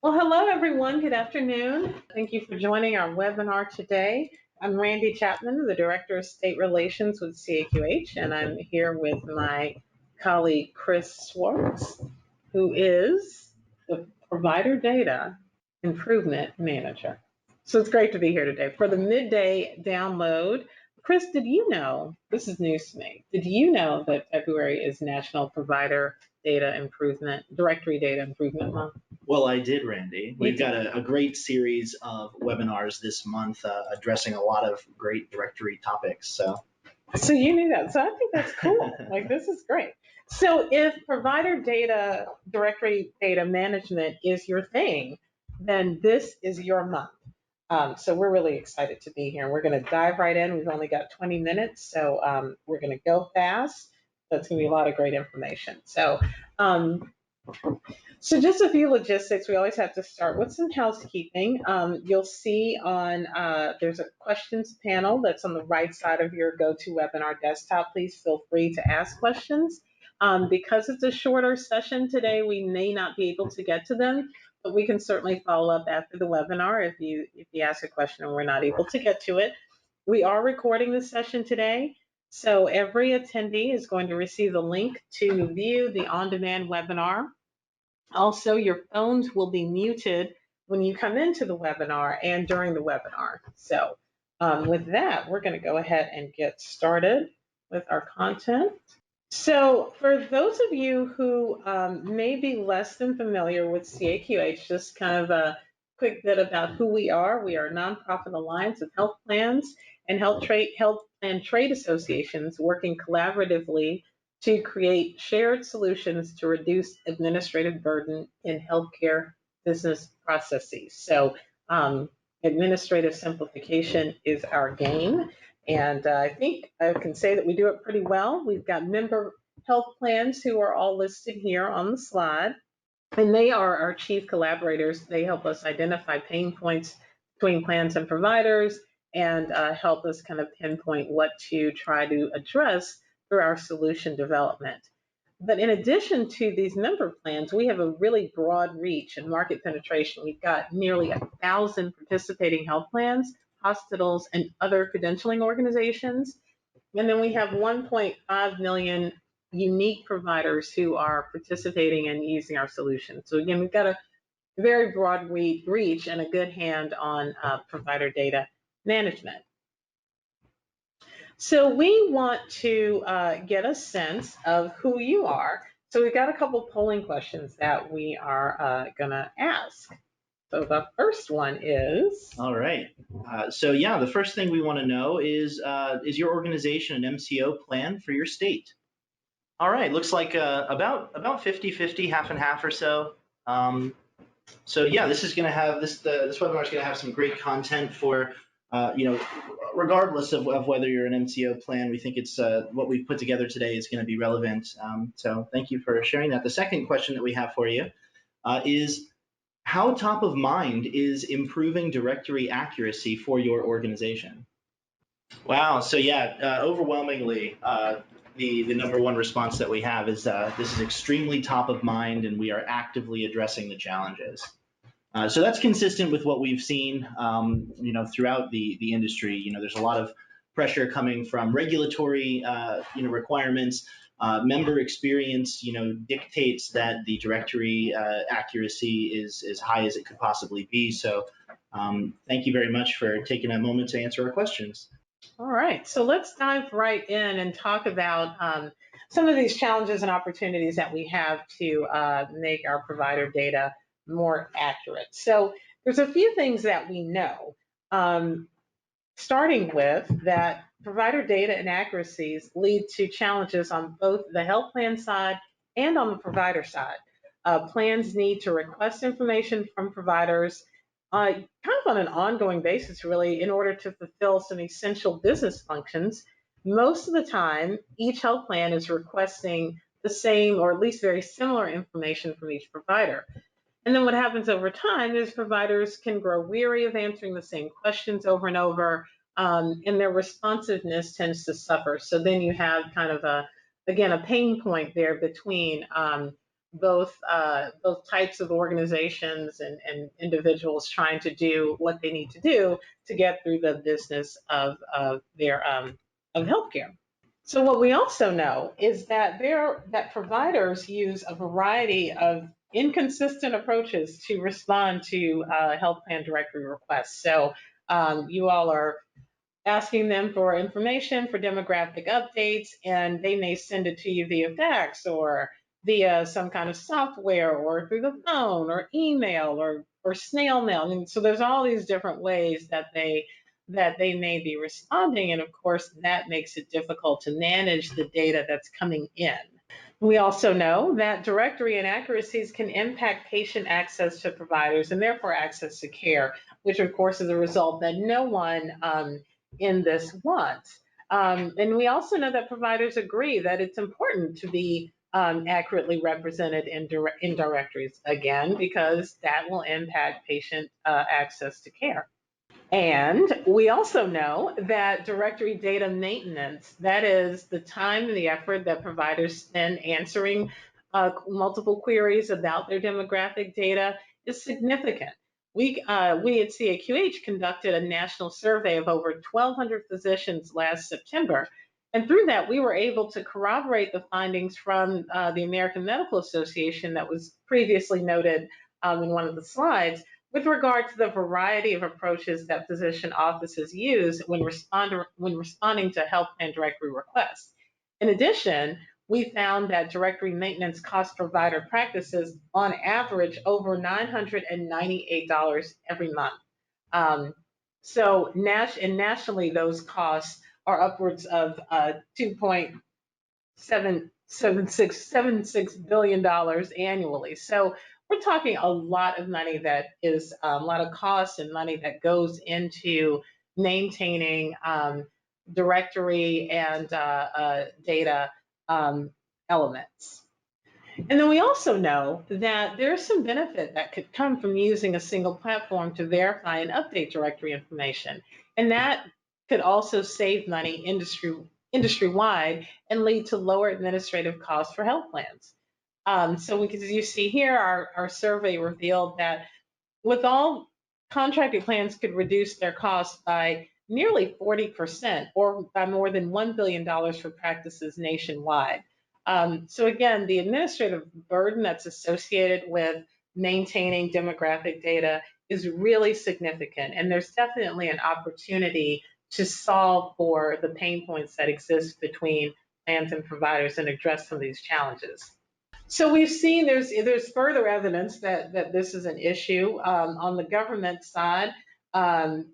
Well, hello everyone. Good afternoon. Thank you for joining our webinar today. I'm Randi Chapman, the Director of State Relations with CAQH, and I'm here with my colleague Chris Swartz, who is the Provider Data Improvement Manager. So it's great to be here today. For the midday download, Chris, did you know, this is news to me, did you know that February is National Provider Data Improvement, Directory Data Improvement Month? Well, I did, Randy. We've got a great series of webinars this month addressing a lot of great directory topics. So you knew that. So I think that's cool. Like, this is great. So if provider data, directory data management is your thing, then this is your month. So we're really excited to be here. We're going to dive right in. We've only got 20 minutes, so we're going to go fast. That's going to be a lot of great information. So just a few logistics. We always have to start with some housekeeping. You'll see there's a questions panel that's on the right side of your GoToWebinar desktop. Please feel free to ask questions. Because it's a shorter session today, we may not be able to get to them, but we can certainly follow up after the webinar if you ask a question and we're not able to get to it. We are recording this session today, so every attendee is going to receive a link to view the on-demand webinar. Also, your phones will be muted when you come into the webinar and during the webinar. So with that, we're going to go ahead and get started with our content. So for those of you who may be less than familiar with CAQH, just kind of a quick bit about who we are. We are a nonprofit alliance of health plans and health plan trade associations working collaboratively to create shared solutions to reduce administrative burden in healthcare business processes. So administrative simplification is our game. And I think I can say that we do it pretty well. We've got member health plans who are all listed here on the slide. And they are our chief collaborators. They help us identify pain points between plans and providers and help us kind of pinpoint what to try to address through our solution development. But in addition to these member plans, we have a really broad reach and market penetration. We've got nearly 1,000 participating health plans, hospitals, and other credentialing organizations. And then we have 1.5 million unique providers who are participating and using our solution. So again, we've got a very broad reach and a good hand on provider data management. So we want to get a sense of who you are. So we've got a couple polling questions that we are going to ask. So the first one is. All right. The first thing we want to know is your organization an MCO plan for your state? All right. Looks like about 50-50, half and half or so. This is going to have this webinar is going to have some great content for regardless of whether you're an MCO plan. We think it's what we've put together today is going to be relevant. So thank you for sharing that. The second question that we have for you is how top of mind is improving directory accuracy for your organization? Wow. So overwhelmingly, the number one response that we have is this is extremely top of mind, and we are actively addressing the challenges. So that's consistent with what we've seen, throughout the industry. There's a lot of pressure coming from regulatory, requirements. Member experience, dictates that the directory accuracy is as high as it could possibly be. So thank you very much for taking a moment to answer our questions. All right, so let's dive right in and talk about some of these challenges and opportunities that we have to make our provider data more accurate. So there's a few things that we know, starting with that provider data inaccuracies lead to challenges on both the health plan side and on the provider side. Plans need to request information from providers kind of on an ongoing basis, really, in order to fulfill some essential business functions. Most of the time, each health plan is requesting the same or at least very similar information from each provider. And then what happens over time is providers can grow weary of answering the same questions over and over, and their responsiveness tends to suffer. So then you have kind of a pain point there between both both types of organizations and individuals trying to do what they need to do to get through the business of their of healthcare. So what we also know is that providers use a variety of inconsistent approaches to respond to health plan directory requests. So you all are asking them for information for demographic updates, and they may send it to you via fax or via some kind of software or through the phone or email or snail mail. And so there's all these different ways that they may be responding, and of course that makes it difficult to manage the data that's coming in. We also know that directory inaccuracies can impact patient access to providers and therefore access to care, which of course is a result that no one in this wants. And we also know that providers agree that it's important to be accurately represented in directories, again, because that will impact patient access to care. And we also know that directory data maintenance, that is the time and the effort that providers spend answering multiple queries about their demographic data, is significant. We at CAQH conducted a national survey of over 1,200 physicians last September. And through that, we were able to corroborate the findings from the American Medical Association that was previously noted in one of the slides, with regard to the variety of approaches that physician offices use when responding to health plan directory requests. In addition, we found that directory maintenance costs provider practices on average over $998 every month. And nationally, those costs are upwards of $2.76 billion annually. So we're talking a lot of money that is a lot of cost and money that goes into maintaining directory and data elements. And then we also know that there's some benefit that could come from using a single platform to verify and update directory information. And that could also save money industry-wide and lead to lower administrative costs for health plans. So as you see here, our survey revealed that with all contracted plans could reduce their costs by nearly 40% or by more than $1 billion for practices nationwide. So again, the administrative burden that's associated with maintaining demographic data is really significant. And there's definitely an opportunity to solve for the pain points that exist between plans and providers and address some of these challenges. So we've seen there's further evidence that this is an issue on the government side.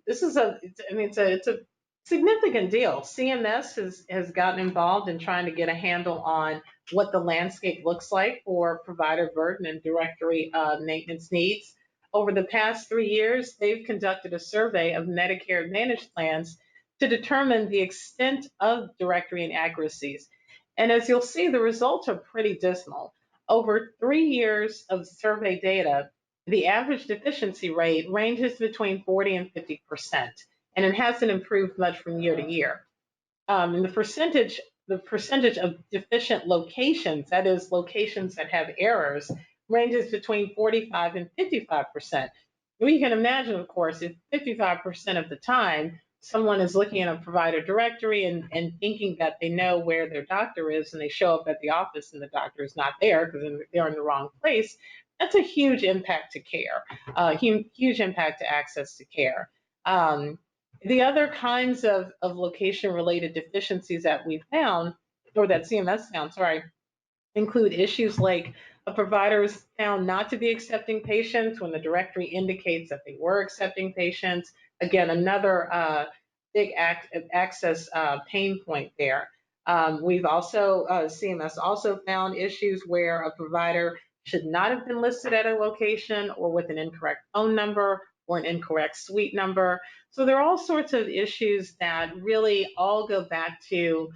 This is it's a significant deal. CMS has gotten involved in trying to get a handle on what the landscape looks like for provider burden and directory maintenance needs. Over the past 3 years, they've conducted a survey of Medicare Advantage plans to determine the extent of directory inaccuracies. And as you'll see, the results are pretty dismal. Over 3 years of survey data, the average deficiency rate ranges between 40 and 50%, and it hasn't improved much from year to year. And the percentage of deficient locations, that is, locations that have errors, ranges between 45 and 55%. We can imagine, of course, if 55% of the time someone is looking at a provider directory and thinking that they know where their doctor is, and they show up at the office and the doctor is not there because they're in the wrong place, that's a huge impact to care, huge impact to access to care. The other kinds of location-related deficiencies that we found, or that CMS found, sorry, include issues like a provider is found not to be accepting patients when the directory indicates that they were accepting patients. Again, another big access pain point there. We've also, CMS also found issues where a provider should not have been listed at a location or with an incorrect phone number or an incorrect suite number. So there are all sorts of issues that really all go back to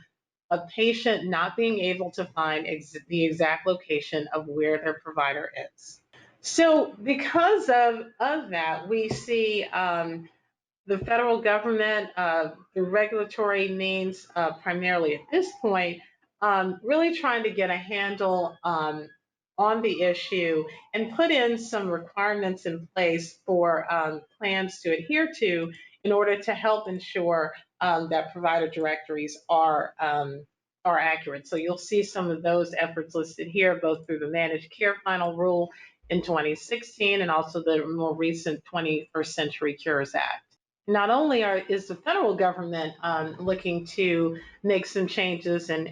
a patient not being able to find the exact location of where their provider is. So because of that, we see the federal government, the regulatory means primarily at this point, really trying to get a handle on on the issue and put in some requirements in place for plans to adhere to in order to help ensure that provider directories are accurate. So you'll see some of those efforts listed here, both through the Managed Care Final Rule in 2016 and also the more recent 21st Century Cures Act. Not only is the federal government looking to make some changes and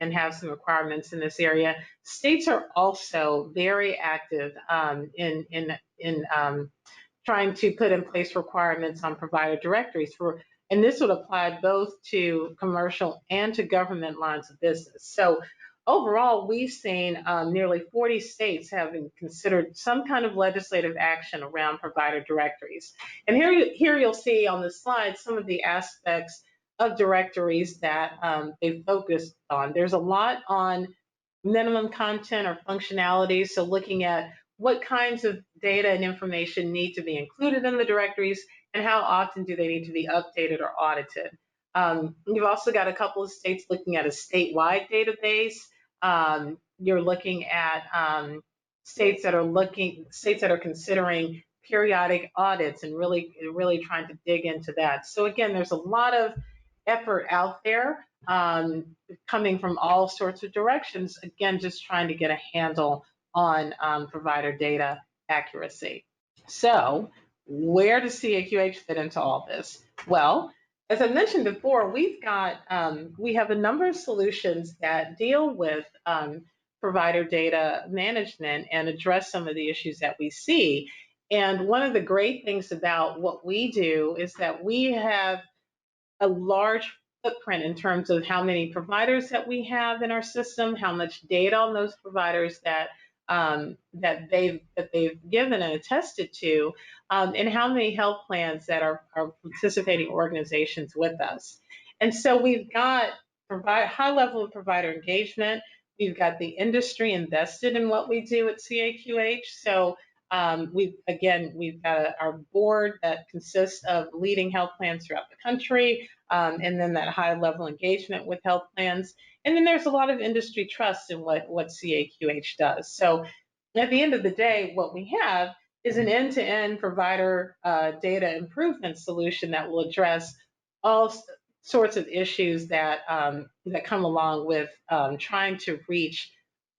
have some requirements in this area, states are also very active in trying to put in place requirements on provider directories for, and this would apply both to commercial and to government lines of business. So overall, we've seen nearly 40 states having considered some kind of legislative action around provider directories. And here you'll see on the slide some of the aspects of directories that they've focused on. There's a lot on minimum content or functionality, so looking at what kinds of data and information need to be included in the directories and how often do they need to be updated or audited. You've also got a couple of states looking at a statewide database. You're looking at states that are considering periodic audits and really trying to dig into that. So again, there's a lot of effort out there coming from all sorts of directions. Again, just trying to get a handle on provider data accuracy. So where does CAQH fit into all this? Well, as I mentioned before, we have a number of solutions that deal with provider data management and address some of the issues that we see. And one of the great things about what we do is that we have a large footprint in terms of how many providers that we have in our system, how much data on those providers that they've given and attested to, and how many health plans that are participating organizations with us. And so we've got high level of provider engagement. We've got the industry invested in what we do at CAQH. So we've got our board that consists of leading health plans throughout the country, and then that high level engagement with health plans. And then there's a lot of industry trust in what CAQH does. So at the end of the day, what we have is an end-to-end provider data improvement solution that will address all sorts of issues that come along with trying to reach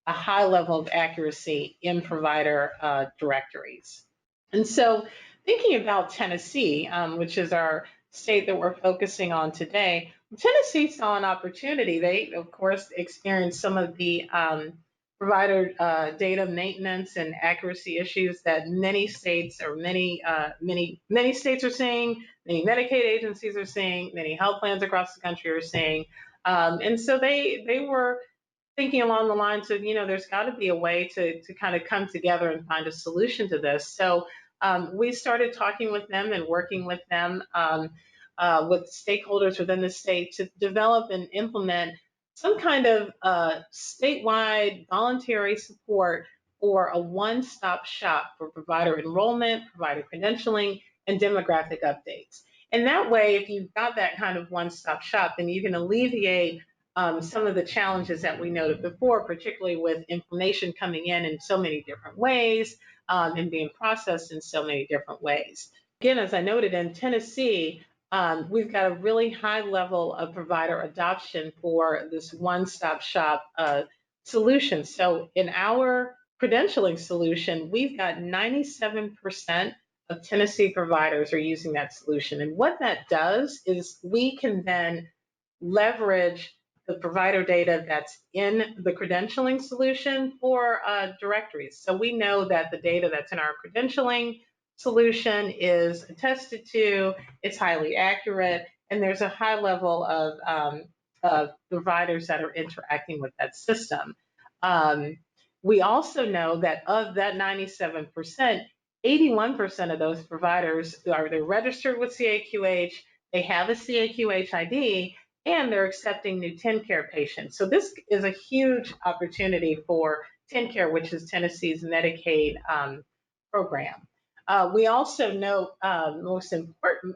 a high level of accuracy in provider directories. And so thinking about Tennessee, which is our state that we're focusing on today, Tennessee saw an opportunity. They, of course, experienced some of the provider data maintenance and accuracy issues that many states or many states are seeing, many Medicaid agencies are seeing, many health plans across the country are seeing. And so they were thinking along the lines of, there's got to be a way to kind of come together and find a solution to this. So we started talking with them and working with them with stakeholders within the state to develop and implement some kind of statewide voluntary support for a one-stop shop for provider enrollment, provider credentialing, and demographic updates. And that way, if you've got that kind of one-stop shop, then you can alleviate some of the challenges that we noted before, particularly with information coming in so many different ways and being processed in so many different ways. Again, as I noted, in Tennessee, we've got a really high level of provider adoption for this one-stop shop solution. So in our credentialing solution, we've got 97% of Tennessee providers are using that solution. And what that does is we can then leverage the provider data that's in the credentialing solution for directories. So we know that the data that's in our credentialing solution is attested to, it's highly accurate, and there's a high level of providers that are interacting with that system. We also know that of that 97%, 81% of those providers they're registered with CAQH, they have a CAQH ID, and they're accepting new TennCare patients. So this is a huge opportunity for TennCare, which is Tennessee's Medicaid program. We also note, most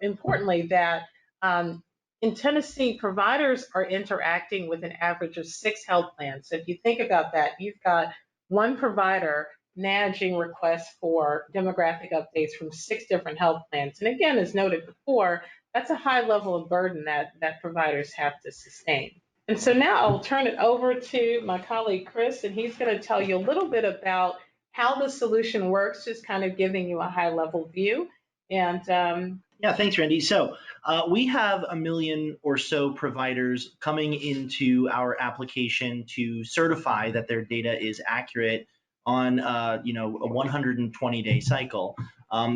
importantly, that in Tennessee, providers are interacting with an average of 6 health plans. So if you think about that, you've got one provider managing requests for demographic updates from 6 different health plans. And again, as noted before, that's a high level of burden that providers have to sustain. And so now I'll turn it over to my colleague Chris, and he's going to tell you a little bit about how the solution works, just kind of giving you a high level view. And Yeah, thanks, Randy. So we have a million or so providers coming into our application to certify that their data is accurate on a 120-day cycle.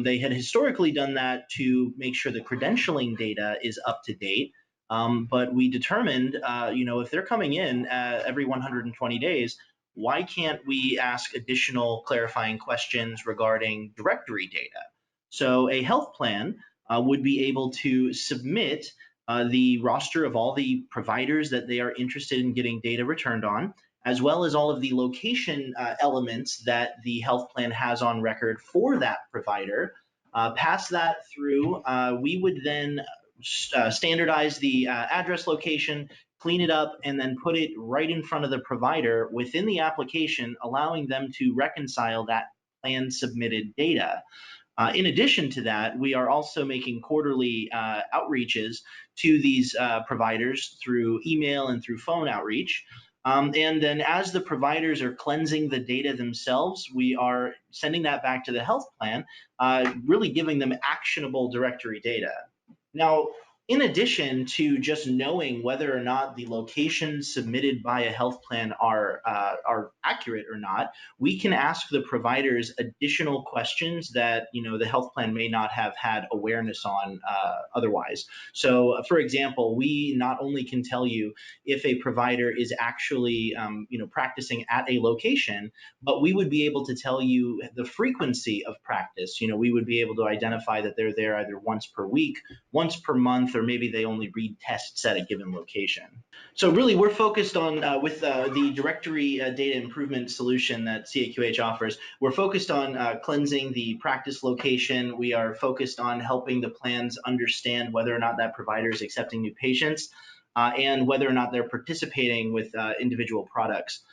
They had historically done that to make sure the credentialing data is up to date. But we determined, if they're coming in every 120 days, why can't we ask additional clarifying questions regarding directory data? So a health plan would be able to submit the roster of all the providers that they are interested in getting data returned on, as well as all of the location elements that the health plan has on record for that provider. Pass that through. We would then standardize the address location, clean it up, and then put it right in front of the provider within the application, allowing them to reconcile that plan submitted data. In addition to that, we are also making quarterly outreaches to these providers through email and through phone outreach. And then as the providers are cleansing the data themselves, we are sending that back to the health plan, really giving them actionable directory data. Now, in addition to just knowing whether or not the locations submitted by a health plan are accurate or not, we can ask the providers additional questions that the health plan may not have had awareness on otherwise. So, for example, we not only can tell you if a provider is actually practicing at a location, but we would be able to tell you the frequency of practice. We would be able to identify that they're there either once per week, once per month, or maybe they only read tests at a given location. So really, we're focused on, with the directory data improvement solution that CAQH offers, we're focused on cleansing the practice location. We are focused on helping the plans understand whether or not that provider is accepting new patients and whether or not they're participating with individual products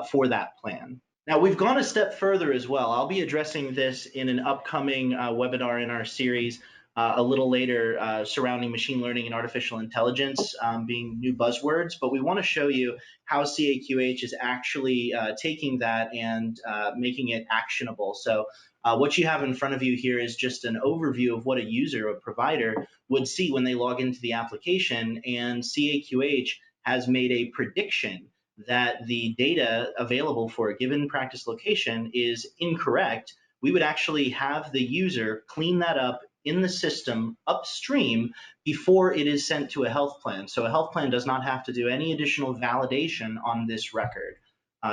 for that plan. Now, we've gone a step further as well. I'll be addressing this in an upcoming webinar in our series a little later surrounding machine learning and artificial intelligence being new buzzwords, but we want to show you how CAQH is actually taking that and making it actionable. So what you have in front of you here is just an overview of what a user, a provider, would see when they log into the application, and CAQH has made a prediction that the data available for a given practice location is incorrect. We would actually have the user clean that up in the system upstream before it is sent to a health plan. So a health plan does not have to do any additional validation on this record.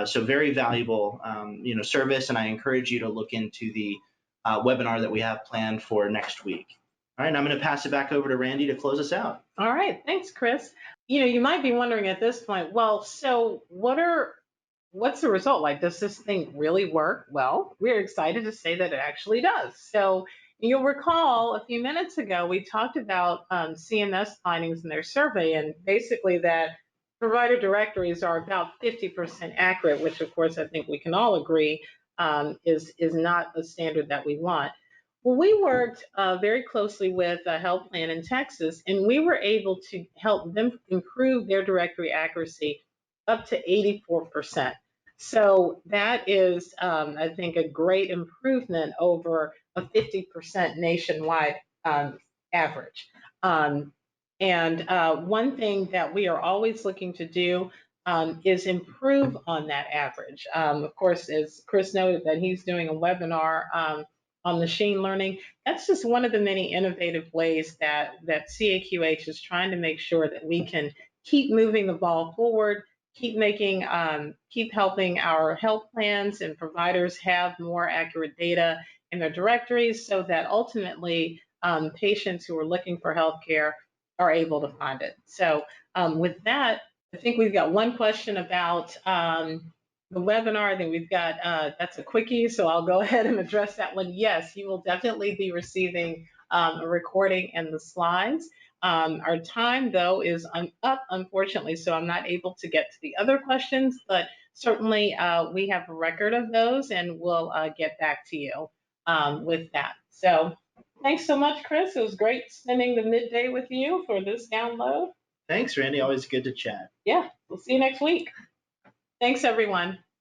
So very valuable service, and I encourage you to look into the webinar that we have planned for next week. All right, I'm going to pass it back over to Randy to close us out. All right, thanks, Chris. You might be wondering at this point, well, so what's the result? Like, does this thing really work? Well, we're excited to say that it actually does. So you'll recall a few minutes ago, we talked about CMS findings in their survey, and basically that provider directories are about 50% accurate, which of course I think we can all agree is not a standard that we want. Well, we worked very closely with a health plan in Texas, and we were able to help them improve their directory accuracy up to 84%. So that is, I think, a great improvement over a 50% nationwide average. And one thing that we are always looking to do is improve on that average. Of course, as Chris noted that he's doing a webinar on machine learning, that's just one of the many innovative ways that CAQH is trying to make sure that we can keep moving the ball forward, keep helping our health plans and providers have more accurate data in their directories so that ultimately patients who are looking for healthcare are able to find it. So with that, I think we've got one question about the webinar. I think we've got, that's a quickie, so I'll go ahead and address that one. Yes, you will definitely be receiving a recording and the slides. Our time, though, is up, unfortunately, so I'm not able to get to the other questions, but certainly we have a record of those, and we'll get back to you with that. So thanks so much, Chris. It was great spending the midday with you for this download. Thanks, Randy. Always good to chat. Yeah, we'll see you next week. Thanks, everyone.